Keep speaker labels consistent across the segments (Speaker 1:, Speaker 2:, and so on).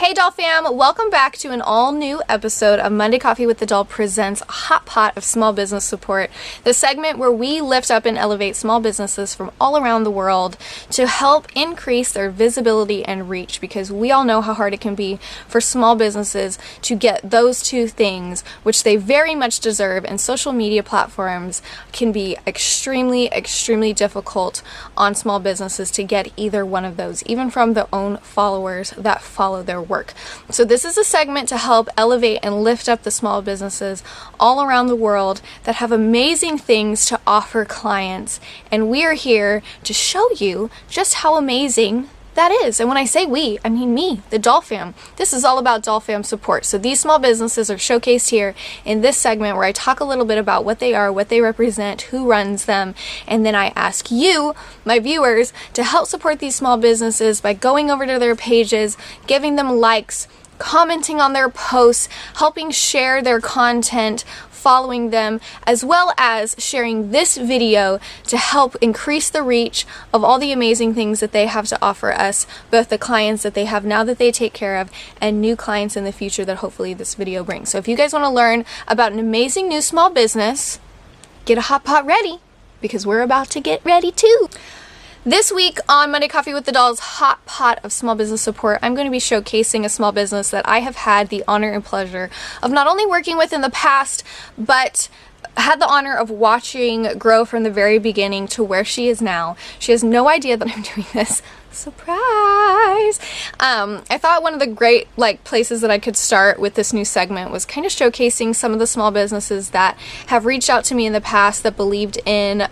Speaker 1: Hey Doll Fam, welcome back to an all-new episode of Monday Coffee with the Doll presents a hot pot of small business support, the segment where we lift up and elevate small businesses from all around the world to help increase their visibility and reach, because we all know how hard it can be for small businesses to get those two things, which they very much deserve, and social media platforms can be extremely difficult on small businesses to get either one of those, even from their own followers that follow their work. So this is a segment to help elevate and lift up the small businesses all around the world that have amazing things to offer clients, and we are here to show you just how amazing that is. And when I say we, I mean me, the Doll Fam. This is all about Doll Fam support. So these small businesses are showcased here in this segment where I talk a little bit about what they are, what they represent, who runs them, and then I ask you, my viewers, to help support these small businesses by going over to their pages, giving them likes, commenting on their posts, helping share their content, following them, as well as sharing this video to help increase the reach of all the amazing things that they have to offer us, both the clients that they have now that they take care of and new clients in the future that hopefully this video brings. So if you guys want to learn about an amazing new small business, get a hot pot ready, because we're about to get ready too. This week on Monday Coffee with the Doll's hot pot of small business support, I'm going to be showcasing a small business that I have had the honor and pleasure of not only working with in the past, but had the honor of watching grow from the very beginning to where she is now. She has no idea that I'm doing this. Surprise! I thought one of the great places that I could start with this new segment was kind of showcasing some of the small businesses that have reached out to me in the past that believed in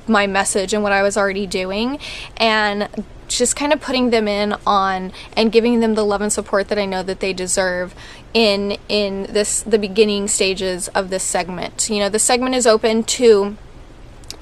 Speaker 1: my message and what I was already doing, and just kind of putting them in on and giving them the love and support that I know that they deserve in the beginning stages of this segment. You know, the segment is open to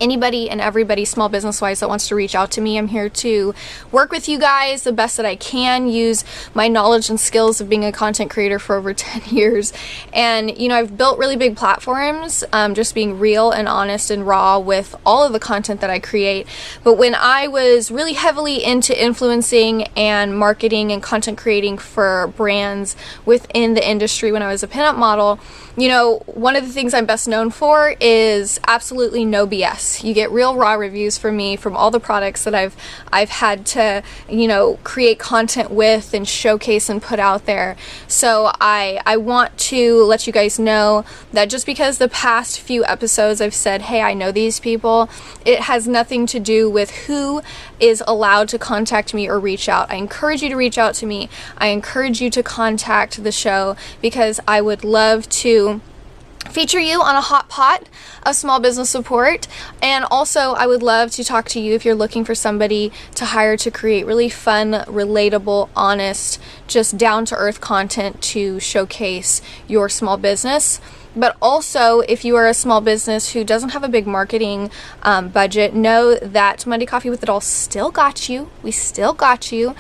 Speaker 1: anybody and everybody small business wise that wants to reach out to me. I'm here to work with you guys the best that I can, use my knowledge and skills of being a content creator for over 10 years. And you know, I've built really big platforms, just being real and honest and raw with all of the content that I create. But when I was really heavily into influencing and marketing and content creating for brands within the industry, when I was a pinup model, you know, one of the things I'm best known for is absolutely no BS. You get real raw reviews from me from all the products that I've had to, you know, create content with and showcase and put out there. So I want to let you guys know that just because the past few episodes I've said, hey, I know these people, it has nothing to do with who is allowed to contact me or reach out. I encourage you to reach out to me. I encourage you to contact the show, because I would love to feature you on a hot pot of small business support. And also I would love to talk to you if you're looking for somebody to hire to create really fun, relatable, honest, just down-to-earth content to showcase your small business. But also, if you are a small business who doesn't have a big marketing budget, know that Monday Coffee with the Doll still got you. We still got you.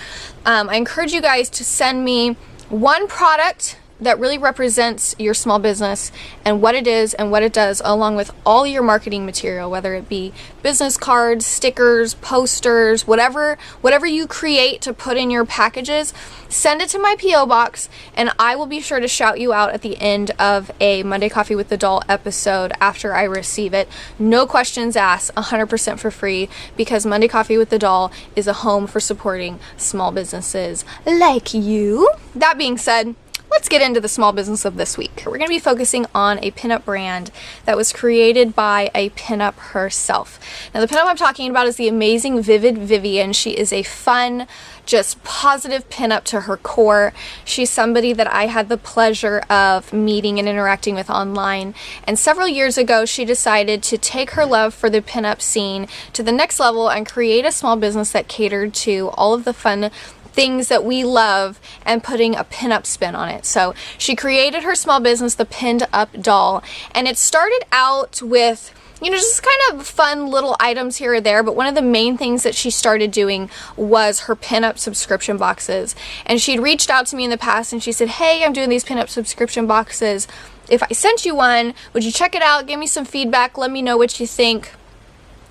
Speaker 1: I encourage you guys to send me one product that really represents your small business and what it is and what it does, along with all your marketing material, whether it be business cards, stickers, posters, whatever you create to put in your packages. Send it to my P.O. box, and I will be sure to shout you out at the end of a Monday Coffee with the Doll episode after I receive it. No questions asked, 100% for free, because Monday Coffee with the Doll is a home for supporting small businesses like you. That being said, let's get into the small business of this week. We're going to be focusing on a pinup brand that was created by a pinup herself. Now, the pinup I'm talking about is the amazing Vivid Vivian. She is a fun, just positive pinup to her core. She's somebody that I had the pleasure of meeting and interacting with online. And several years ago, she decided to take her love for the pinup scene to the next level and create a small business that catered to all of the fun things that we love and putting a pinup spin on it. So she created her small business, the Pinned Up Doll, and it started out with, you know, just kind of fun little items here or there, but one of the main things that she started doing was her pinup subscription boxes. And she'd reached out to me in the past and she said, hey, I'm doing these pinup subscription boxes. If I sent you one, would you check it out, give me some feedback, let me know what you think?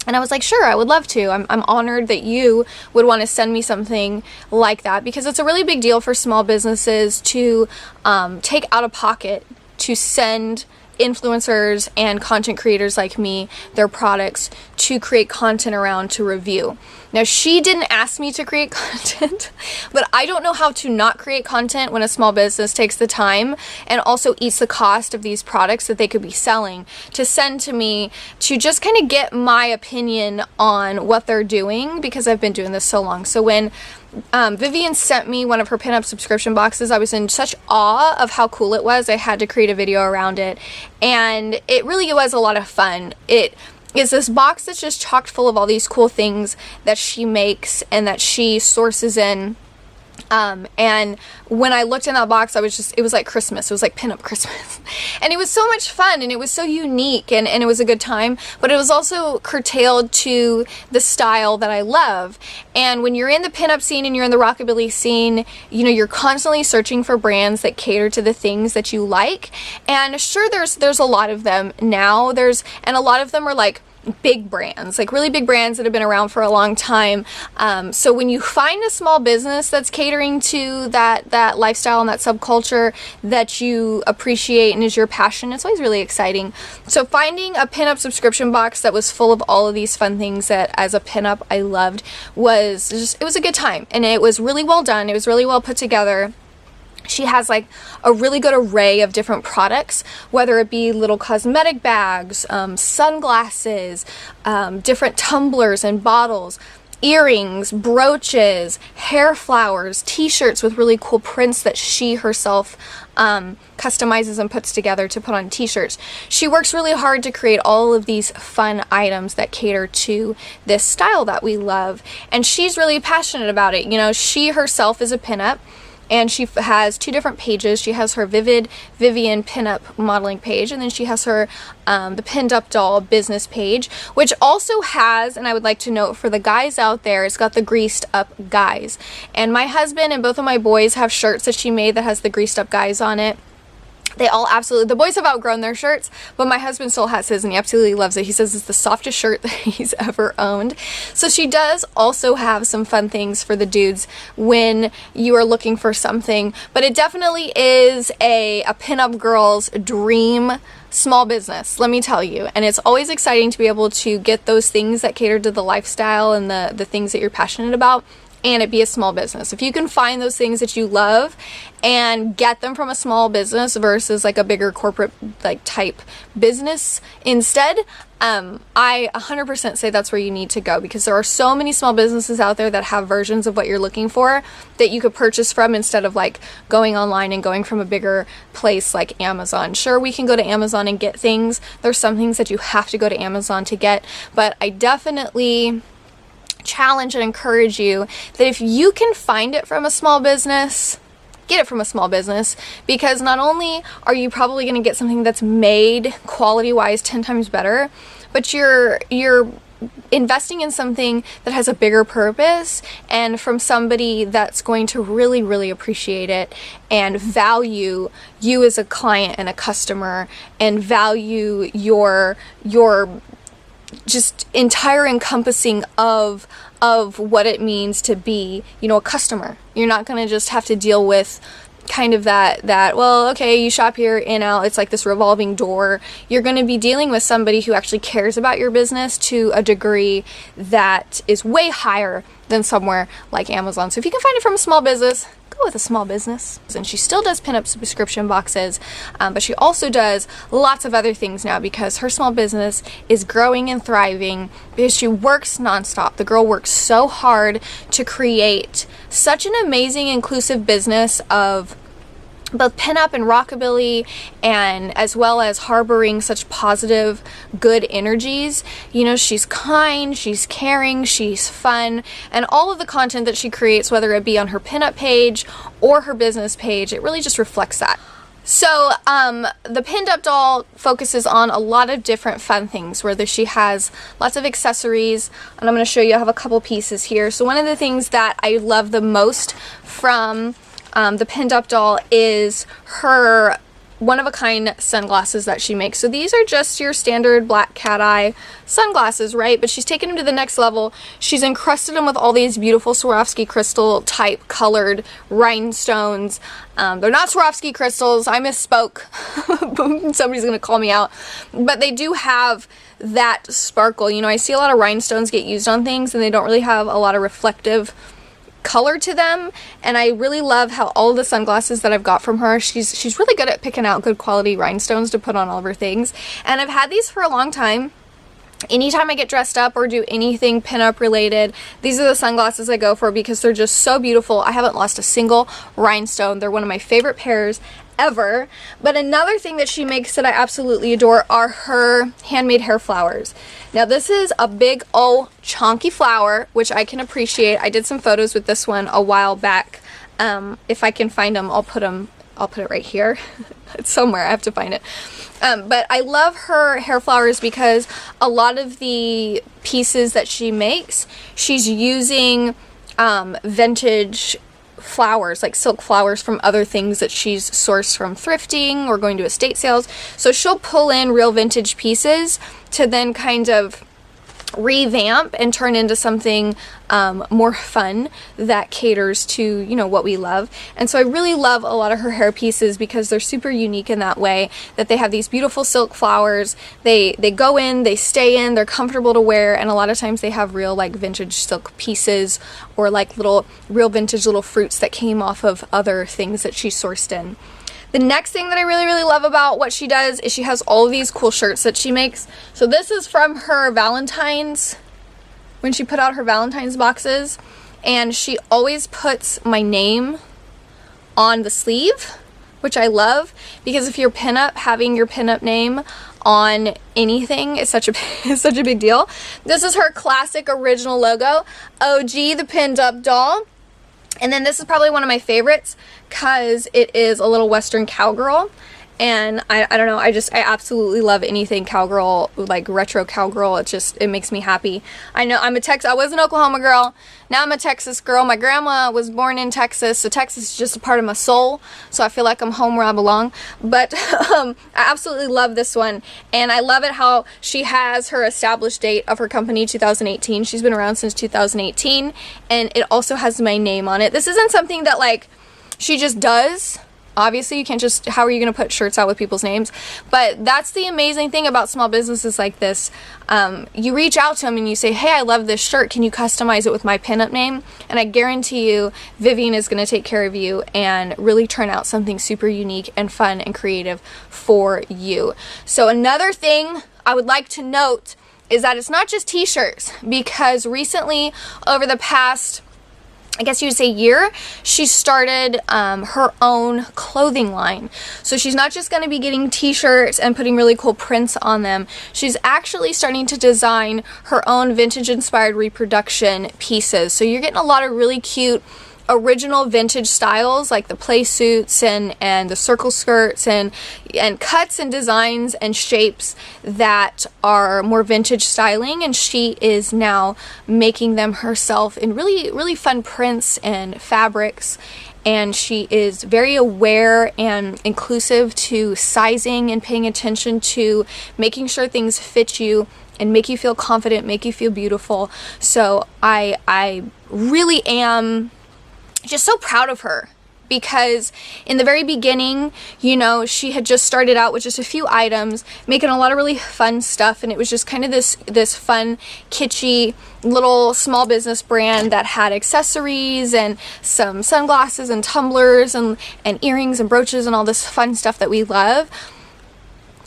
Speaker 1: And I was like, sure, I would love to. I'm honored that you would want to send me something like that, because it's a really big deal for small businesses to take out of pocket to send influencers and content creators like me their products to create content around to review. Now, she didn't ask me to create content, but I don't know how to not create content when a small business takes the time and also eats the cost of these products that they could be selling to send to me to just kind of get my opinion on what they're doing, because I've been doing this so long. So when Vivian sent me one of her pinup subscription boxes, I was in such awe of how cool it was. I had to create a video around it, and it really was a lot of fun. It is this box that's just chocked full of all these cool things that she makes and that she sources in. And when I looked in that box, it was like Christmas. It was like pinup Christmas. And it was so much fun, and it was so unique, and it was a good time, but it was also curtailed to the style that I love. And when you're in the pinup scene and you're in the rockabilly scene, you know, you're constantly searching for brands that cater to the things that you like. And sure, there's a lot of them now. And a lot of them are like big brands, like really big brands that have been around for a long time. So when you find a small business that's catering to that lifestyle and that subculture that you appreciate and is your passion, it's always really exciting. So finding a pinup subscription box that was full of all of these fun things that as a pinup I loved it was a good time, and it was really well done. It was really well put together. She has like a really good array of different products, whether it be little cosmetic bags, sunglasses, different tumblers and bottles, earrings, brooches, hair flowers, t-shirts with really cool prints that she herself customizes and puts together to put on t-shirts. She works really hard to create all of these fun items that cater to this style that we love, and she's really passionate about it. You know, she herself is a pinup, and she has two different pages. She has her Vivid Vivian pinup modeling page, and then she has her the Pinned Up Doll business page, which also has, and I would like to note for the guys out there, it's got the greased up guys. And my husband and both of my boys have shirts that she made that has the greased up guys on it. They all absolutely, the boys have outgrown their shirts, but my husband still has his, and he absolutely loves it. He says it's the softest shirt that he's ever owned. So she does also have some fun things for the dudes when you are looking for something, but it definitely is a pinup girl's dream small business, let me tell you. And it's always exciting to be able to get those things that cater to the lifestyle and the things that you're passionate about, and it be a small business. If you can find those things that you love and get them from a small business versus like a bigger corporate like type business instead, I 100% say that's where you need to go, because there are so many small businesses out there that have versions of what you're looking for that you could purchase from, instead of like going online and going from a bigger place like Amazon. Sure, we can go to Amazon and get things. There's some things that you have to go to Amazon to get, but I definitely challenge and encourage you that if you can find it from a small business, get it from a small business, because not only are you probably going to get something that's made quality wise 10 times better, but you're investing in something that has a bigger purpose, and from somebody that's going to really, really appreciate it and value you as a client and a customer, and value your just entire encompassing of what it means to be, you know, a customer. You're not going to just have to deal with kind of that, well, okay, you shop here, in, out, it's like this revolving door. You're going to be dealing with somebody who actually cares about your business to a degree that is way higher than somewhere like Amazon. So if you can find it from a small business, go with a small business. And she still does pinup subscription boxes, but she also does lots of other things now, because her small business is growing and thriving, because she works nonstop. The girl works so hard to create such an amazing inclusive business of both pinup and rockabilly, and as well as harboring such positive, good energies. You know, she's kind, she's caring, she's fun, and all of the content that she creates, whether it be on her pinup page or her business page, it really just reflects that. So the Pinned Up Doll focuses on a lot of different fun things, where she has lots of accessories, and I'm going to show you, I have a couple pieces here. So one of the things that I love the most from the Pinned Up Doll is her one-of-a-kind sunglasses that she makes. So these are just your standard black cat eye sunglasses, right? But she's taken them to the next level. She's encrusted them with all these beautiful Swarovski crystal type colored rhinestones. They're not Swarovski crystals. I misspoke. Somebody's gonna call me out. But they do have that sparkle. You know, I see a lot of rhinestones get used on things and they don't really have a lot of reflective color to them, and I really love how all of the sunglasses that I've got from her, she's really good at picking out good quality rhinestones to put on all of her things. And I've had these for a long time. Anytime I get dressed up or do anything pinup related, these are the sunglasses I go for because they're just so beautiful. I haven't lost a single rhinestone. They're one of my favorite pairs ever. But another thing that she makes that I absolutely adore are her handmade hair flowers. Now this is a big old chunky flower, which I can appreciate. I did some photos with this one a while back. If I can find them, I'll put it right here. It's somewhere, I have to find it. But I love her hair flowers because a lot of the pieces that she makes, she's using vintage flowers, like silk flowers from other things that she's sourced from thrifting or going to estate sales. So she'll pull in real vintage pieces to then kind of revamp and turn into something more fun that caters to, you know, what we love. And so I really love a lot of her hair pieces because they're super unique in that way, that they have these beautiful silk flowers. They go in, they stay in, they're comfortable to wear, and a lot of times they have real like vintage silk pieces or like real vintage little fruits that came off of other things that she sourced in. The next thing that I really, really love about what she does is she has all of these cool shirts that she makes. So this is from her Valentine's, when she put out her Valentine's boxes, and she always puts my name on the sleeve, which I love, because if you're pinup, having your pinup name on anything is such a big deal. This is her classic original logo, OG the Pinned Up Doll. And then this is probably one of my favorites because it is a little Western cowgirl. And I don't know, I absolutely love anything cowgirl, like retro cowgirl. It makes me happy. I know I was an Oklahoma girl, now I'm a Texas girl. My grandma was born in Texas, so Texas is just a part of my soul. So I feel like I'm home where I belong. But I absolutely love this one. And I love it how she has her established date of her company, 2018. She's been around since 2018. And it also has my name on it. This isn't something that like she just does. Obviously, you can't just, how are you going to put shirts out with people's names? But that's the amazing thing about small businesses like this. You reach out to them and you say, hey, I love this shirt. Can you customize it with my pinup name? And I guarantee you, Vivian is going to take care of you and really turn out something super unique and fun and creative for you. So another thing I would like to note is that it's not just t-shirts, because recently, over the past, I guess you would say year, she started her own clothing line. So she's not just going to be getting t-shirts and putting really cool prints on them. She's actually starting to design her own vintage inspired reproduction pieces. So you're getting a lot of really cute original vintage styles, like the play suits and the circle skirts and cuts and designs and shapes that are more vintage styling, and she is now making them herself in really, really fun prints and fabrics. And she is very aware and inclusive to sizing and paying attention to making sure things fit you and make you feel confident, make you feel beautiful. So I really am just so proud of her, because in the very beginning, you know, she had just started out with just a few items, making a lot of really fun stuff, and it was just kind of this fun, kitschy little small business brand that had accessories and some sunglasses and tumblers and earrings and brooches and all this fun stuff that we love.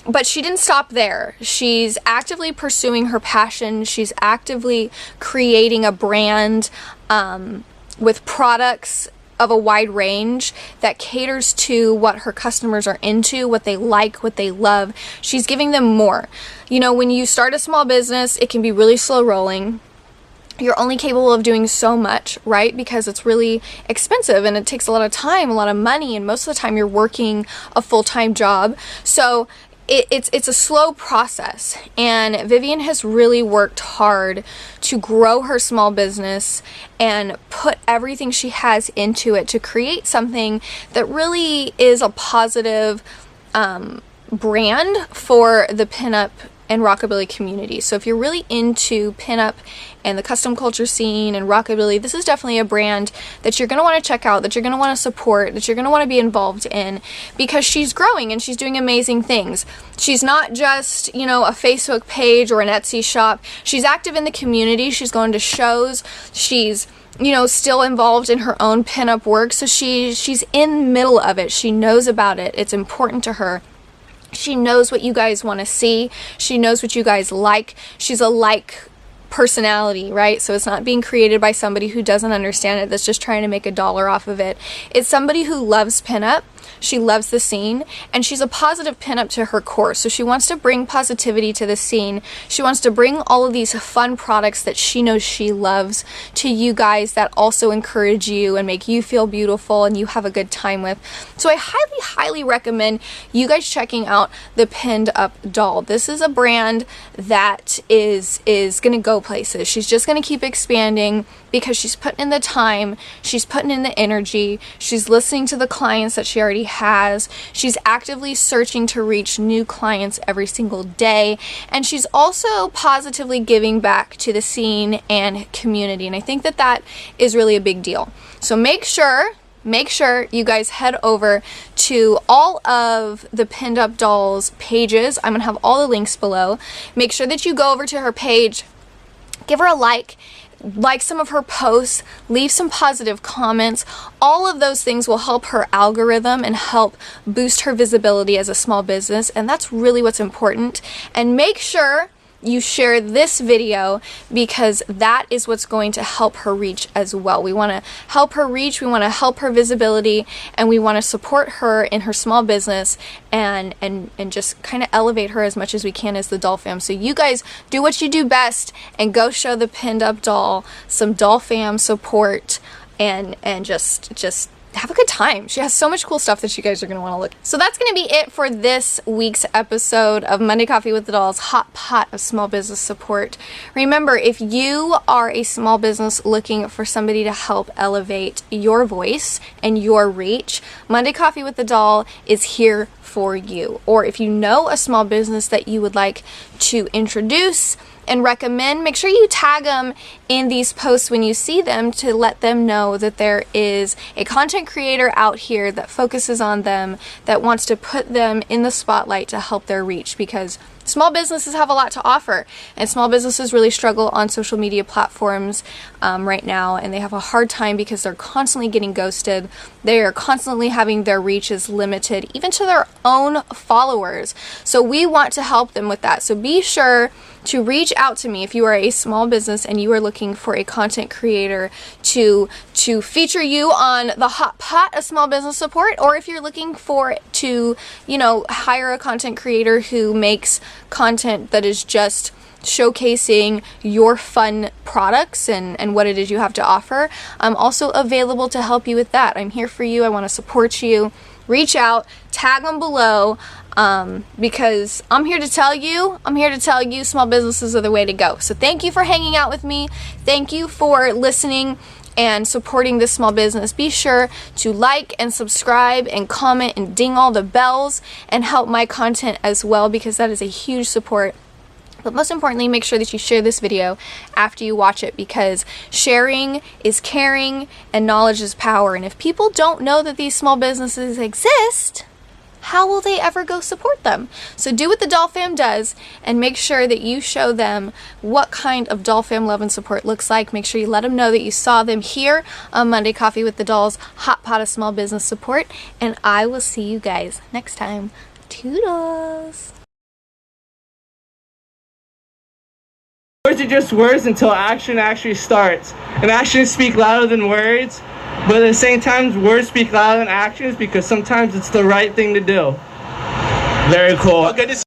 Speaker 1: But she didn't stop there. She's actively pursuing her passion. She's actively creating a brand with products of a wide range that caters to what her customers are into, what they like, what they love. She's giving them more. You know, when you start a small business, it can be really slow rolling. You're only capable of doing so much, right? Because it's really expensive and it takes a lot of time, a lot of money, and most of the time you're working a full-time job. So it's a slow process, and Vivian has really worked hard to grow her small business and put everything she has into it to create something that really is a positive brand for the pinup and rockabilly community. So if you're really into pinup and the custom culture scene and rockabilly, this is definitely a brand that you're going to want to check out, that you're going to want to support, that you're going to want to be involved in, because she's growing and she's doing amazing things. She's not just, you know, a Facebook page or an Etsy shop. She's active in the community. She's going to shows. She's, you know, still involved in her own pinup work. So she's in the middle of it. She knows about it. It's important to her. She knows what you guys want to see. She knows what you guys like. She's a like personality, right? So it's not being created by somebody who doesn't understand it, that's just trying to make $1 off of it. It's somebody who loves pinup. She loves the scene, and she's a positive pinup to her core. So she wants to bring positivity to the scene. She wants to bring all of these fun products that she knows she loves to you guys, that also encourage you and make you feel beautiful and you have a good time with. So I highly recommend you guys checking out the Pinned Up Doll. This is a brand that is going to go places. She's just going to keep expanding because she's putting in the time, she's putting in the energy, she's listening to the clients that she already has, she's actively searching to reach new clients every single day, and she's also positively giving back to the scene and community. And I think that that is really a big deal. So make sure you guys head over to all of the Pinned Up Dolls pages. I'm gonna have all the links below. Make sure that you go over to her page, give her a like some of her posts, leave some positive comments. All of those things will help her algorithm and help boost her visibility as a small business, and that's really what's important. And make sure you share this video, because that is what's going to help her reach as well. We want to help her reach, we want to help her visibility, and we want to support her in her small business and just kind of elevate her as much as we can as the doll fam. So you guys do what you do best and go show the Pinned Up Doll some doll fam support and just have a good time. She has so much cool stuff that you guys are going to want to look at. So that's going to be it for this week's episode of Monday Coffee with the Dolls, Hot Pot of Small Business Support. Remember, if you are a small business looking for somebody to help elevate your voice and your reach, Monday Coffee with the Doll is here for you. Or if you know a small business that you would like to introduce and recommend, make sure you tag them in these posts when you see them to let them know that there is a content creator out here that focuses on them, that wants to put them in the spotlight to help their reach, because small businesses have a lot to offer, and small businesses really struggle on social media platforms right now, and they have a hard time because they're constantly getting ghosted. They are constantly having their reaches limited, even to their own followers. So we want to help them with that. So be sure to reach out to me if you are a small business and you are looking for a content creator to feature you on the Hot Pot of Small Business Support, or if you're looking for to, you know, hire a content creator who makes content that is just showcasing your fun products and what it is you have to offer. I'm also available to help you with that. I'm here for you. I want to support you. Reach out, tag them below, because I'm here to tell you small businesses are the way to go. So thank you for hanging out with me. Thank you for listening and supporting this small business. Be sure to like and subscribe and comment and ding all the bells and help my content as well, because that is a huge support. But most importantly, make sure that you share this video after you watch it, because sharing is caring and knowledge is power. And if people don't know that these small businesses exist, how will they ever go support them? So do what the Doll Fam does and make sure that you show them what kind of Doll Fam love and support looks like. Make sure you let them know that you saw them here on Monday Coffee with the Dolls, Hot Pot of Small Business Support. And I will see you guys next time. Toodles!
Speaker 2: Words are just words until action actually starts. And actions speak louder than words, but at the same time, words speak louder than actions, because sometimes it's the right thing to do. Very cool. Good to see